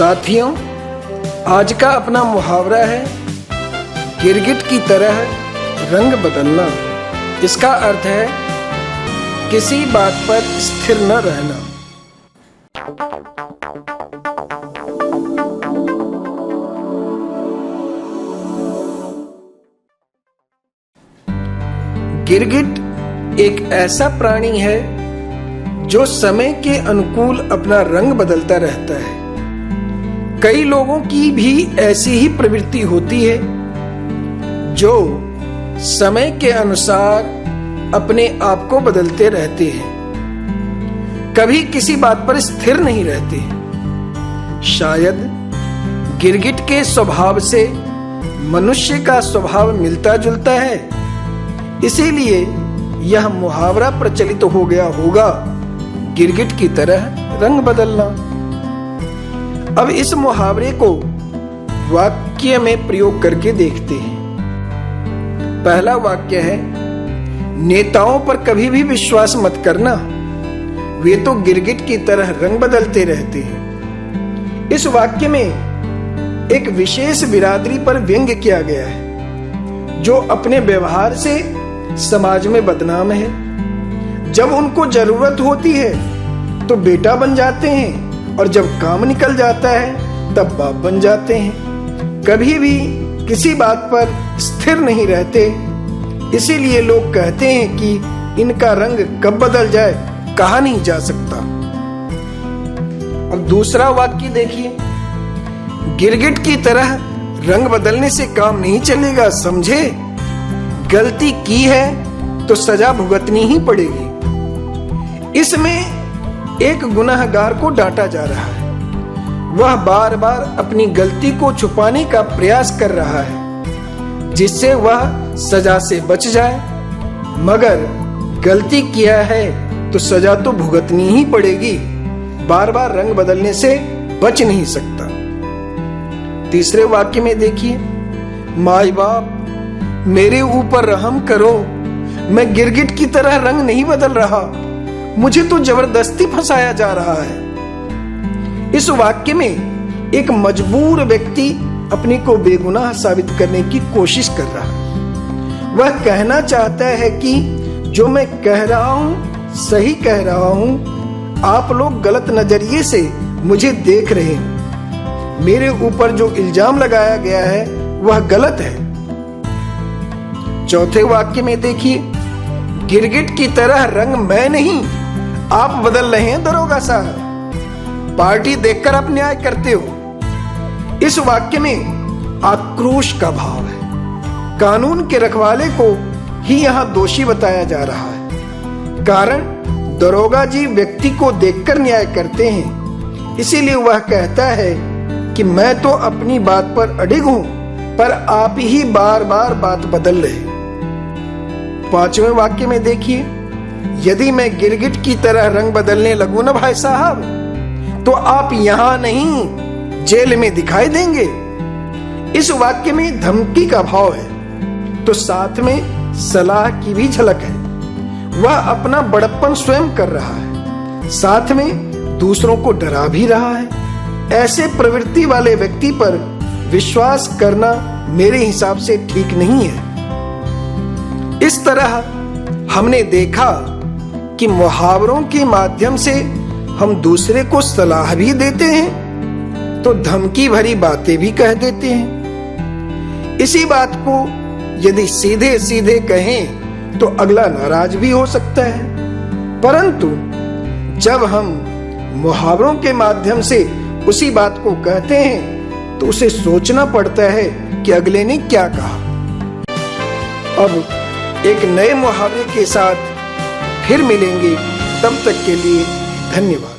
साथियों, आज का अपना मुहावरा है गिरगिट की तरह रंग बदलना। इसका अर्थ है किसी बात पर स्थिर न रहना। गिरगिट एक ऐसा प्राणी है जो समय के अनुकूल अपना रंग बदलता रहता है। कई लोगों की भी ऐसी ही प्रवृत्ति होती है जो समय के अनुसार अपने आप को बदलते रहते हैं, कभी किसी बात पर स्थिर नहीं रहते। शायद गिरगिट के स्वभाव से मनुष्य का स्वभाव मिलता जुलता है, इसीलिए यह मुहावरा प्रचलित हो गया होगा, गिरगिट की तरह रंग बदलना। अब इस मुहावरे को वाक्य में प्रयोग करके देखते हैं। पहला वाक्य है, नेताओं पर कभी भी विश्वास मत करना, वे तो गिरगिट की तरह रंग बदलते रहते हैं। इस वाक्य में एक विशेष बिरादरी पर व्यंग्य किया गया है जो अपने व्यवहार से समाज में बदनाम है। जब उनको जरूरत होती है तो बेटा बन जाते हैं और जब काम निकल जाता है तब बाप बन जाते हैं। कभी भी किसी बात पर स्थिर नहीं रहते, इसीलिए लोग कहते हैं कि इनका रंग कब बदल जाए कहा नहीं जा सकता। अब दूसरा वाक्य देखिए, गिरगिट की तरह रंग बदलने से काम नहीं चलेगा, समझे। गलती की है तो सजा भुगतनी ही पड़ेगी। इसमें एक गुनहगार को डांटा जा रहा है। वह बार बार अपनी गलती को छुपाने का प्रयास कर रहा है जिससे वह सजा से बच जाए, मगर गलती किया है तो सजा तो भुगतनी ही पड़ेगी, बार बार रंग बदलने से बच नहीं सकता। तीसरे वाक्य में देखिए, माई बाप मेरे ऊपर रहम करो, मैं गिरगिट की तरह रंग नहीं बदल रहा, मुझे तो जबरदस्ती फंसाया जा रहा है। इस वाक्य में एक मजबूर व्यक्ति अपने को बेगुनाह साबित करने की कोशिश कर रहा है। वह कहना चाहता है कि जो मैं कह रहा हूं सही कह रहा हूं, आप लोग गलत नजरिए से मुझे देख रहे हैं। मेरे ऊपर जो इल्जाम लगाया गया है वह गलत है। चौथे वाक्य में देखिए, गिरगिट की तरह रंग मैं नहीं आप बदल रहे हैं दरोगा साहब, पार्टी देखकर आप न्याय करते हो। इस वाक्य में आक्रोश का भाव है। कानून के रखवाले को ही यहां दोषी बताया जा रहा है, कारण दरोगा जी व्यक्ति को देखकर न्याय करते हैं, इसीलिए वह कहता है कि मैं तो अपनी बात पर अडिग हूं, पर आप ही बार बार बात बदल रहे। पांचवें वाक्य में देखिए, यदि मैं गिरगिट की तरह रंग बदलने लगूं ना भाई साहब, तो आप यहां नहीं जेल में दिखाई देंगे। इस वाक्य में धमकी का भाव है तो साथ में सलाह की भी झलक है। वह अपना बड़प्पन स्वयं कर रहा है, साथ में दूसरों को डरा भी रहा है। ऐसे प्रवृत्ति वाले व्यक्ति पर विश्वास करना मेरे हिसाब से ठीक नहीं है। इस तरह हमने देखा कि मुहावरों के माध्यम से हम दूसरे को सलाह भी देते हैं तो धमकी भरी बातें भी कह देते हैं। इसी बात को यदि सीधे सीधे कहें तो अगला नाराज भी हो सकता है, परंतु जब हम मुहावरों के माध्यम से उसी बात को कहते हैं तो उसे सोचना पड़ता है कि अगले ने क्या कहा। अब एक नए मुहावरे के साथ फिर मिलेंगे, तब तक के लिए धन्यवाद।